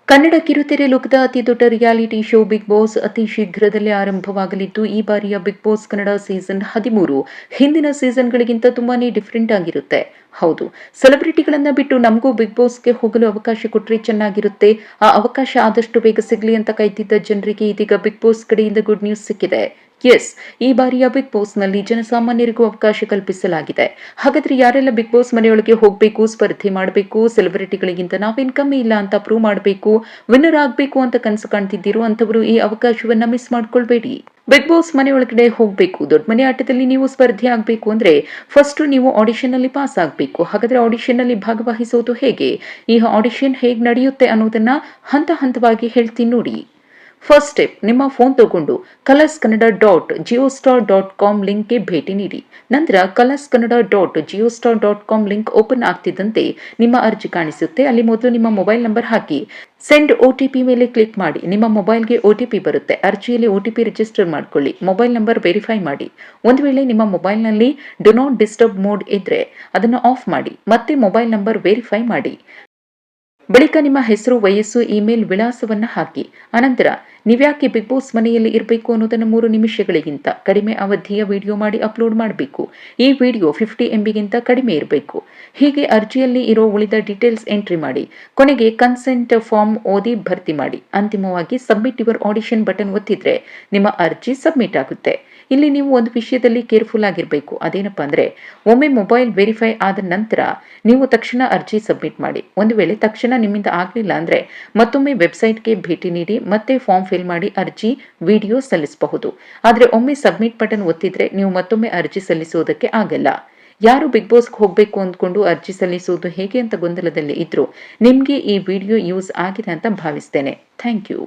ಕನ್ನಡ ಕಿರುತೆರೆ ಲೋಕದ ಅತಿ ದೊಡ್ಡ ರಿಯಾಲಿಟಿ ಶೋ ಬಿಗ್ ಬಾಸ್ ಅತಿ ಶೀಘ್ರದಲ್ಲೇ ಆರಂಭವಾಗಲಿದ್ದು ಈ ಬಾರಿಯ ಬಿಗ್ ಬಾಸ್ ಕನ್ನಡ ಸೀಸನ್ 13 ಹಿಂದಿನ ಸೀಸನ್ಗಳಿಗಿಂತ ತುಂಬಾನೇ ಡಿಫರೆಂಟ್ ಆಗಿರುತ್ತೆ. ಹೌದು, ಸೆಲೆಬ್ರಿಟಿಗಳನ್ನ ಬಿಟ್ಟು ನಮಗೂ ಬಿಗ್ ಬಾಸ್ಗೆ ಹೋಗಲು ಅವಕಾಶ ಕೊಟ್ಟರೆ ಚೆನ್ನಾಗಿರುತ್ತೆ. ಆ ಅವಕಾಶ ಆದಷ್ಟು ಬೇಗ ಸಿಗಲಿ ಅಂತ ಕಾಯ್ತಿದ್ದ ಜನರಿಗೆ ಇದೀಗ ಬಿಗ್ ಬಾಸ್ ಕಡೆಯಿಂದ ಗುಡ್ ನ್ಯೂಸ್ ಸಿಕ್ಕಿದೆ. ಎಸ್, ಈ ಬಾರಿಯ ಬಿಗ್ ಬಾಸ್ನಲ್ಲಿ ಜನಸಾಮಾನ್ಯರಿಗೂ ಅವಕಾಶ ಕಲ್ಪಿಸಲಾಗಿದೆ. ಹಾಗಾದ್ರೆ ಯಾರೆಲ್ಲ ಬಿಗ್ ಬಾಸ್ ಮನೆಯೊಳಗೆ ಹೋಗಬೇಕು, ಸ್ಪರ್ಧೆ ಮಾಡಬೇಕು, ಸೆಲೆಬ್ರಿಟಿಗಳಿಗಿಂತ ನಾವೇನ್ ಕಮ್ಮಿ ಇಲ್ಲ ಅಂತ ಪ್ರೂವ್ ಮಾಡಬೇಕು, ವಿನ್ನರ್ ಆಗಬೇಕು ಅಂತ ಕನಸು ಕಾಣ್ತಿದ್ದೀರೋ ಅಂತವರು ಈ ಅವಕಾಶವನ್ನ ಮಿಸ್ ಮಾಡ್ಕೊಳ್ಬೇಡಿ. ಬಿಗ್ ಬಾಸ್ ಮನೆಯೊಳಗಡೆ ಹೋಗಬೇಕು, ದೊಡ್ಡ ಮನೆ ಆಟದಲ್ಲಿ ನೀವು ಸ್ಪರ್ಧೆ ಆಗಬೇಕು ಅಂದ್ರೆ ಫಸ್ಟ್ ನೀವು ಆಡಿಷನ್ ಅಲ್ಲಿ ಪಾಸ್ ಆಗಬೇಕು. ಹಾಗಾದ್ರೆ ಆಡಿಷನ್ ಅಲ್ಲಿ ಭಾಗವಹಿಸೋದು ಹೇಗೆ, ಈ ಆಡಿಷನ್ ಹೇಗೆ ನಡೆಯುತ್ತೆ ಅನ್ನೋದನ್ನ ಹಂತ ಹಂತವಾಗಿ ಹೇಳ್ತೀನಿ ನೋಡಿ. ಫಸ್ಟ್ ಸ್ಟೆಪ್, ನಿಮ್ಮ ಫೋನ್ ತಗೊಂಡು colorskannada.geostar.com ಲಿಂಕ್ಗೆ ಭೇಟಿ ನೀಡಿ. ನಂತರ colorskannada.geostar.com ಲಿಂಕ್ ಓಪನ್ ಆಗ್ತಿದ್ದಂತೆ ನಿಮ್ಮ ಅರ್ಜಿ ಕಾಣಿಸುತ್ತೆ. ಅಲ್ಲಿ ಮೊದಲು ನಿಮ್ಮ ಮೊಬೈಲ್ ನಂಬರ್ ಹಾಕಿ ಸೆಂಡ್ ಒಟಿಪಿ ಮೇಲೆ ಕ್ಲಿಕ್ ಮಾಡಿ. ನಿಮ್ಮ ಮೊಬೈಲ್ಗೆ ಒಟಿಪಿ ಬರುತ್ತೆ. ಅರ್ಜಿಯಲ್ಲಿ ಒಟಿಪಿ ರಿಜಿಸ್ಟರ್ ಮಾಡ್ಕೊಳ್ಳಿ. ಮೊಬೈಲ್ ನಂಬರ್ ವೆರಿಫೈ ಮಾಡಿ. ಒಂದು ವೇಳೆ ನಿಮ್ಮ ಮೊಬೈಲ್ನಲ್ಲಿ ಡು ನಾಟ್ ಡಿಸ್ಟರ್ಬ್ ಮೋಡ್ ಇದ್ರೆ ಅದನ್ನು ಆಫ್ ಮಾಡಿ. ಮತ್ತೆ ಮೊಬೈಲ್ ನಂಬರ್ ವೆರಿಫೈ ಮಾಡಿ. ಬಳಿಕ ನಿಮ್ಮ ಹೆಸರು, ವಯಸ್ಸು, ಇಮೇಲ್ ವಿಳಾಸವನ್ನ ಹಾಕಿ. ಅನಂತರ ನೀವ್ಯಾಕೆ ಬಿಗ್ ಬಾಸ್ ಮನೆಯಲ್ಲಿ ಇರಬೇಕು ಅನ್ನೋದನ್ನು 3 ನಿಮಿಷಗಳಿಗಿಂತ ಕಡಿಮೆ ಅವಧಿಯ ವಿಡಿಯೋ ಮಾಡಿ ಅಪ್ಲೋಡ್ ಮಾಡಬೇಕು. ಈ ವಿಡಿಯೋ 50 MB ಕಡಿಮೆ ಇರಬೇಕು. ಹೀಗೆ ಅರ್ಜಿಯಲ್ಲಿ ಇರೋ ಉಳಿದ ಡೀಟೇಲ್ಸ್ ಎಂಟ್ರಿ ಮಾಡಿ. ಕೊನೆಗೆ ಕನ್ಸೆಂಟ್ ಫಾರ್ಮ್ ಓದಿ ಭರ್ತಿ ಮಾಡಿ. ಅಂತಿಮವಾಗಿ ಸಬ್ಮಿಟ್ ಯುವರ್ ಆಡಿಷನ್ ಬಟನ್ ಒತ್ತಿದ್ರೆ ನಿಮ್ಮ ಅರ್ಜಿ ಸಬ್ಮಿಟ್ ಆಗುತ್ತೆ. ಇಲ್ಲಿ ನೀವು ಒಂದು ವಿಷಯದಲ್ಲಿ ಕೇರ್ಫುಲ್ ಆಗಿರಬೇಕು. ಅದೇನಪ್ಪ ಅಂದ್ರೆ, ಒಮ್ಮೆ ಮೊಬೈಲ್ ವೆರಿಫೈ ಆದ ನಂತರ ನೀವು ತಕ್ಷಣ ಅರ್ಜಿ ಸಬ್ಮಿಟ್ ಮಾಡಿ. ಒಂದು ವೇಳೆ ತಕ್ಷಣ ನಿಮ್ಮಿಂದ ಆಗಲಿಲ್ಲ ಅಂದ್ರೆ ಮತ್ತೊಮ್ಮೆ ವೆಬ್ಸೈಟ್ಗೆ ಭೇಟಿ ನೀಡಿ ಮತ್ತೆ ಫಾರ್ಮ್ ಫಿಲ್ ಮಾಡಿ ಅರ್ಜಿ, ವಿಡಿಯೋ ಸಲ್ಲಿಸಬಹುದು. ಆದರೆ ಒಮ್ಮೆ ಸಬ್ಮಿಟ್ ಬಟನ್ ಒತ್ತಿದ್ರೆ ನೀವು ಮತ್ತೊಮ್ಮೆ ಅರ್ಜಿ ಸಲ್ಲಿಸುವುದಕ್ಕೆ ಆಗಲ್ಲ. ಯಾರು ಬಿಗ್ ಬಾಸ್ಗೆ ಹೋಗಬೇಕು ಅಂದ್ಕೊಂಡು ಅರ್ಜಿ ಸಲ್ಲಿಸುವುದು ಹೇಗೆ ಅಂತ ಗೊಂದಲದಲ್ಲಿ ಇದ್ರು ನಿಮ್ಗೆ ಈ ವಿಡಿಯೋ ಯೂಸ್ ಆಗಿದೆ ಅಂತ ಭಾವಿಸ್ತೇನೆ. Thank you.